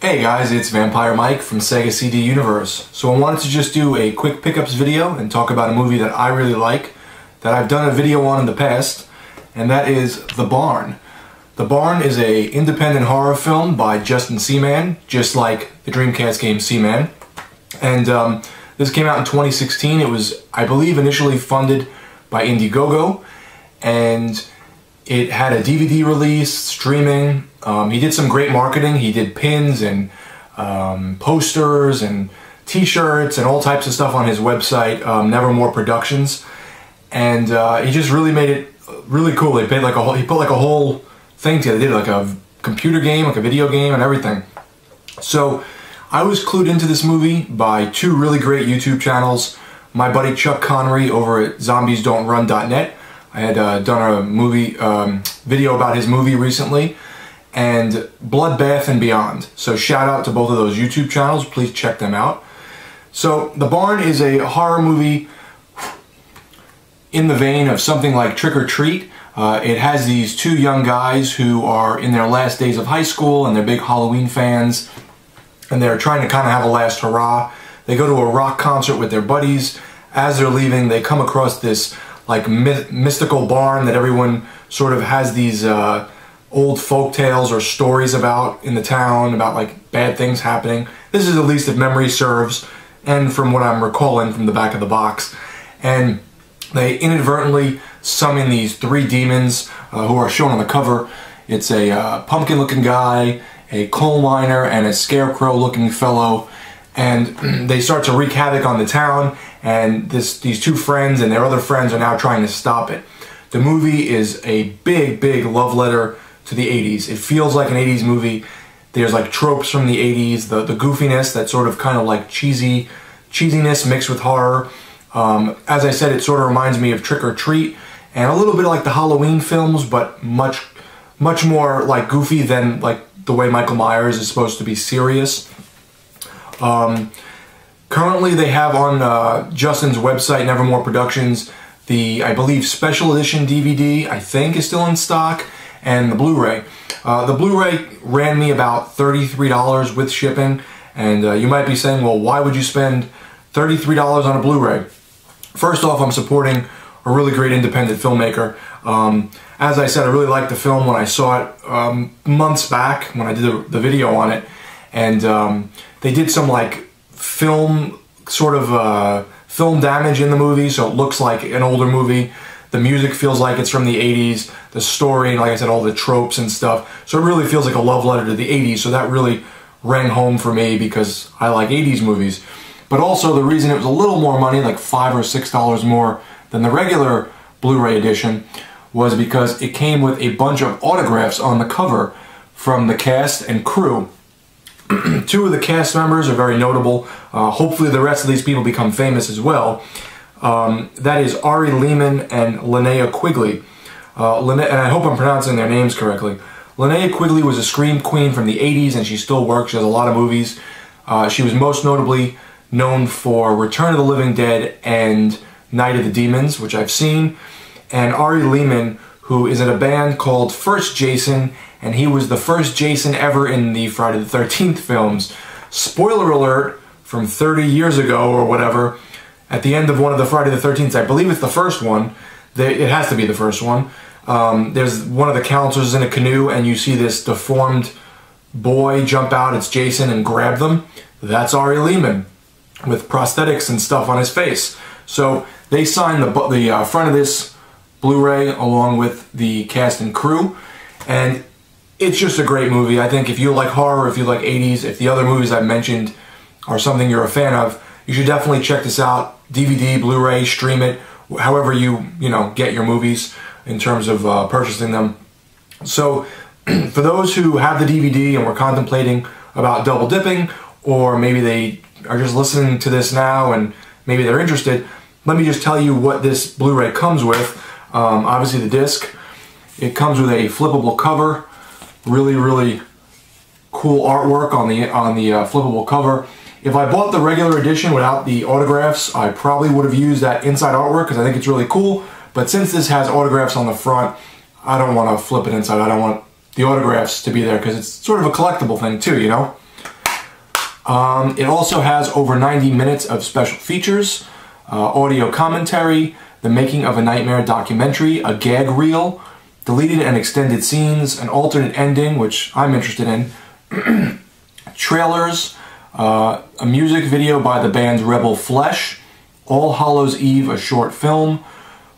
Hey guys, it's Vampire Mike from Sega CD Universe. So I wanted to just do a quick pickups video and talk about a movie that I really like, that I've done a video on in the past, and that is The Barn. The Barn is a independent horror film by Justin Seaman, just like the Dreamcast game Seaman. And this came out in 2016. It was, I believe, initially funded by Indiegogo, and it had a DVD release, streaming. He did some great marketing. He did pins and posters and t-shirts and all types of stuff on his website, Nevermore Productions. And he just really made it really cool. He put like a whole thing together. They did like a computer game, like a video game and everything. So I was clued into this movie by two really great YouTube channels. My buddy Chuck Connery over at zombiesdon'trun.net. I had done a movie video about his movie recently, and Bloodbath and Beyond. So shout out to both of those YouTube channels. Please check them out. So The Barn is a horror movie in the vein of something like Trick or Treat. It has these two young guys who are in their last days of high school, and they're big Halloween fans, and they're trying to kind of have a last hurrah. They go to a rock concert with their buddies. As they're leaving, they come across this like mystical barn that everyone sort of has these old folk tales or stories about in the town, about like bad things happening. This is at least if memory serves, and from what I'm recalling from the back of the box. And they inadvertently summon these three demons who are shown on the cover. It's a pumpkin looking guy, a coal miner, and a scarecrow looking fellow. And they start to wreak havoc on the town, and these two friends and their other friends are now trying to stop it. The movie is a big, big love letter to the 80s. It feels like an 80s movie. There's like tropes from the 80s, the goofiness, that sort of kind of like cheesiness mixed with horror. As I said, it sort of reminds me of Trick or Treat, and a little bit like the Halloween films, but much more like goofy than like the way Michael Myers is supposed to be serious. Currently they have on Justin's website, Nevermore Productions, the, I believe, special edition DVD, I think, is still in stock, and the Blu-ray. The Blu-ray ran me about $33 with shipping, and you might be saying, well, why would you spend $33 on a Blu-ray? First off, I'm supporting a really great independent filmmaker. As I said, I really liked the film when I saw it months back when I did the video on it, and they did some like film damage in the movie, so it looks like an older movie. The music feels like it's from the 80s. The story, and like I said, all the tropes and stuff. So it really feels like a love letter to the 80s, so that really rang home for me because I like 80s movies. But also the reason it was a little more money, like $5 or $6 more than the regular Blu-ray edition, was because it came with a bunch of autographs on the cover from the cast and crew. Two of the cast members are very notable. Hopefully the rest of these people become famous as well. That is Ari Lehman and Linnea Quigley. And I hope I'm pronouncing their names correctly. Linnea Quigley was a scream queen from the 80s, and she still works. She has a lot of movies. She was most notably known for Return of the Living Dead and Night of the Demons, which I've seen. And Ari Lehman, who is in a band called First Jason, and he was the first Jason ever in the Friday the 13th films. Spoiler alert, from 30 years ago or whatever, at the end of one of the Friday the 13th, I believe it's the first one, it has to be the first one, there's one of the counselors in a canoe, and you see this deformed boy jump out, it's Jason, and grab them. That's Ari Lehman, with prosthetics and stuff on his face. So they signed the front of this Blu-ray along with the cast and crew, and it's just a great movie. I think if you like horror, if you like 80s, if the other movies I've mentioned are something you're a fan of, you should definitely check this out. DVD, Blu-ray, stream it, however you get your movies in terms of purchasing them. So for those who have the DVD and were contemplating about double dipping, or maybe they are just listening to this now and maybe they're interested, let me just tell you what this Blu-ray comes with. Obviously the disc. It comes with a flippable cover. Really cool artwork on the flippable cover. If I bought the regular edition without the autographs, I probably would have used that inside artwork because I think it's really cool. But since this has autographs on the front, I don't want to flip it inside. I don't want the autographs to be there because it's sort of a collectible thing too, you know? It also has over 90 minutes of special features, audio commentary, the making of a nightmare documentary, a gag reel, deleted and extended scenes, an alternate ending, which I'm interested in, trailers, a music video by the band Rebel Flesh, All Hallows Eve, a short film,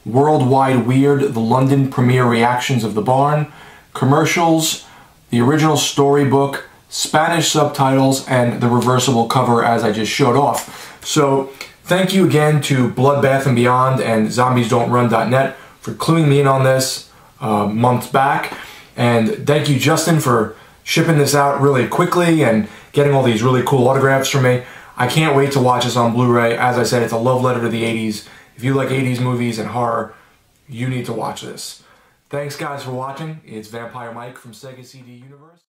Worldwide Weird, the London premiere reactions of The Barn, commercials, the original storybook, Spanish subtitles, and the reversible cover as I just showed off. So thank you again to Bloodbath and Beyond and ZombiesDon'tRun.net for cluing me in on this months back. And thank you, Justin, for shipping this out really quickly and getting all these really cool autographs from me. I can't wait to watch this on Blu-ray. As I said, it's a love letter to the 80s. If you like 80s movies and horror, you need to watch this. Thanks, guys, for watching. It's Vampire Mike from Sega CD Universe.